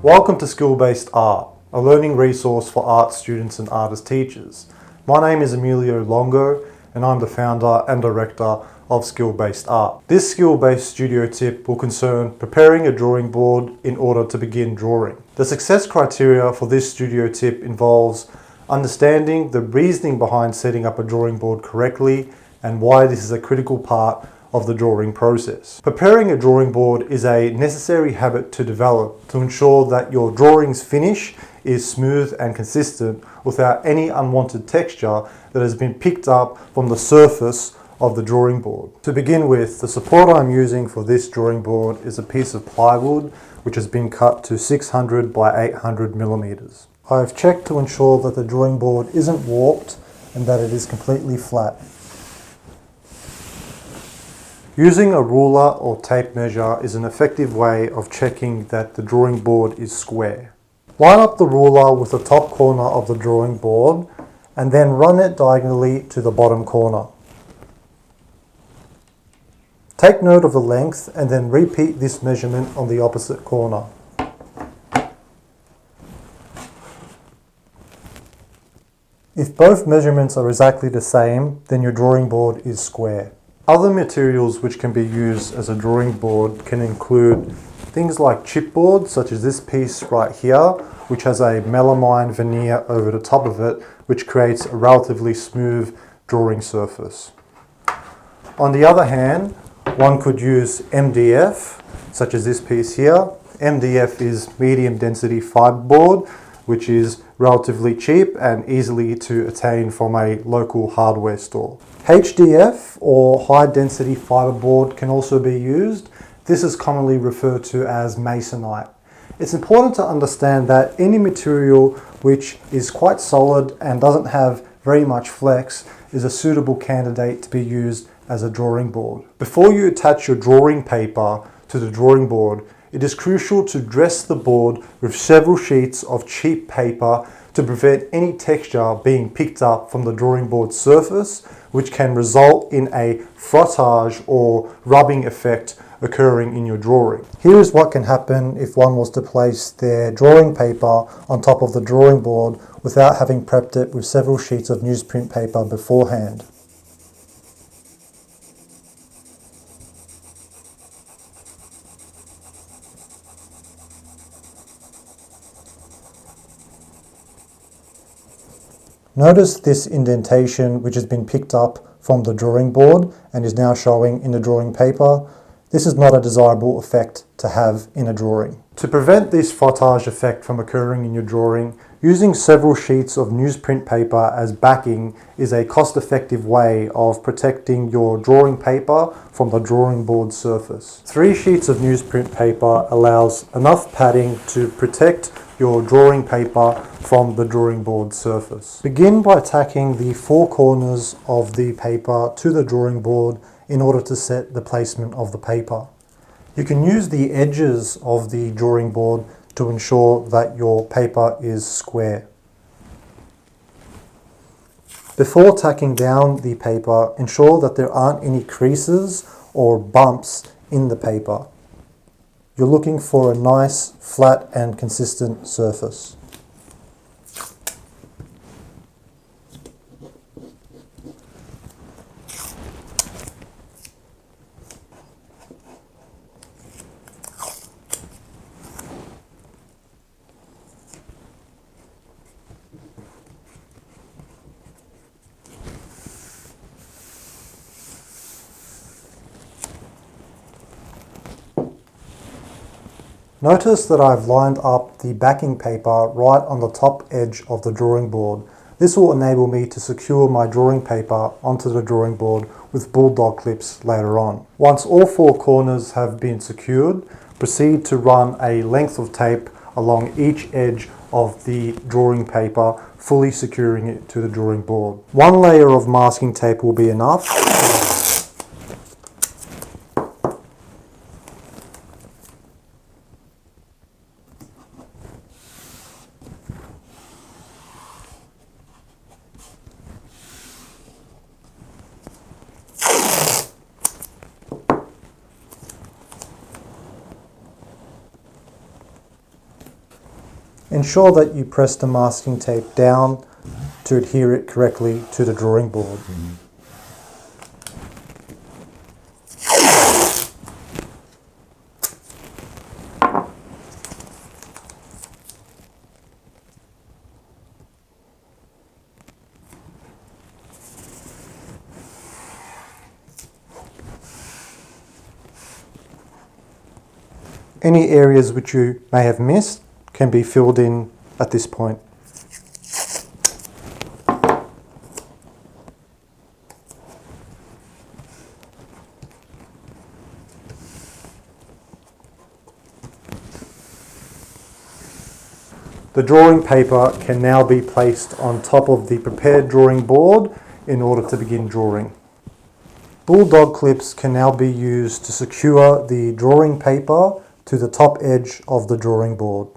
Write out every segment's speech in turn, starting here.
Welcome to Skill-Based Art, a learning resource for art students and artist teachers. My name is Emilio Longo and I'm the founder and director of Skill-Based Art. This skill-based studio tip will concern preparing a drawing board in order to begin drawing. The success criteria for this studio tip involves understanding the reasoning behind setting up a drawing board correctly and why this is a critical part of the drawing process. Preparing a drawing board is a necessary habit to develop to ensure that your drawing's finish is smooth and consistent without any unwanted texture that has been picked up from the surface of the drawing board. To begin with, the support I'm using for this drawing board is a piece of plywood which has been cut to 600 by 800 millimeters. I've checked to ensure that the drawing board isn't warped and that it is completely flat. Using a ruler or tape measure is an effective way of checking that the drawing board is square. Line up the ruler with the top corner of the drawing board and then run it diagonally to the bottom corner. Take note of the length and then repeat this measurement on the opposite corner. If both measurements are exactly the same, then your drawing board is square. Other materials which can be used as a drawing board can include things like chipboard, such as this piece right here, which has a melamine veneer over the top of it, which creates a relatively smooth drawing surface. On the other hand, one could use MDF, such as this piece here. MDF is medium density fiberboard, which is relatively cheap and easily to attain from a local hardware store. HDF or high density fiberboard can also be used. This is commonly referred to as masonite. It's important to understand that any material which is quite solid and doesn't have very much flex is a suitable candidate to be used as a drawing board. Before you attach your drawing paper to the drawing board, it is crucial to dress the board with several sheets of cheap paper to prevent any texture being picked up from the drawing board surface, which can result in a frottage or rubbing effect occurring in your drawing. Here is what can happen if one was to place their drawing paper on top of the drawing board without having prepped it with several sheets of newsprint paper beforehand. Notice this indentation which has been picked up from the drawing board and is now showing in the drawing paper. This is not a desirable effect to have in a drawing. To prevent this frottage effect from occurring in your drawing, using several sheets of newsprint paper as backing is a cost-effective way of protecting your drawing paper from the drawing board surface. 3 sheets of newsprint paper allows enough padding to protect your drawing paper from the drawing board surface. Begin by tacking the 4 corners of the paper to the drawing board in order to set the placement of the paper. You can use the edges of the drawing board to ensure that your paper is square. Before tacking down the paper, ensure that there aren't any creases or bumps in the paper. You're looking for a nice, flat and consistent surface. Notice that I've lined up the backing paper right on the top edge of the drawing board. This will enable me to secure my drawing paper onto the drawing board with bulldog clips later on. Once all 4 corners have been secured, proceed to run a length of tape along each edge of the drawing paper, fully securing it to the drawing board. 1 layer of masking tape will be enough. Ensure that you press the masking tape down to adhere it correctly to the drawing board. Any areas which you may have missed can be filled in at this point. The drawing paper can now be placed on top of the prepared drawing board in order to begin drawing. Bulldog clips can now be used to secure the drawing paper to the top edge of the drawing board.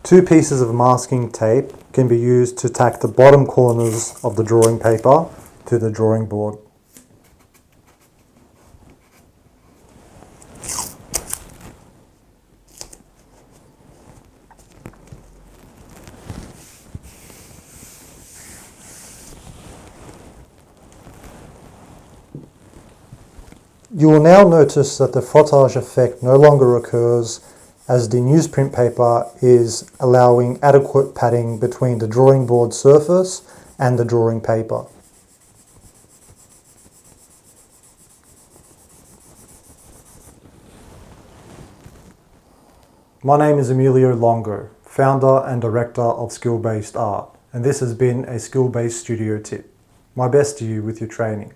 Two pieces of masking tape can be used to tack the bottom corners of the drawing paper to the drawing board. You will now notice that the frottage effect no longer occurs, as the newsprint paper is allowing adequate padding between the drawing board surface and the drawing paper. My name is Emilio Longo, founder and director of Skill Based Art, and this has been a Skill Based Studio tip. My best to you with your training.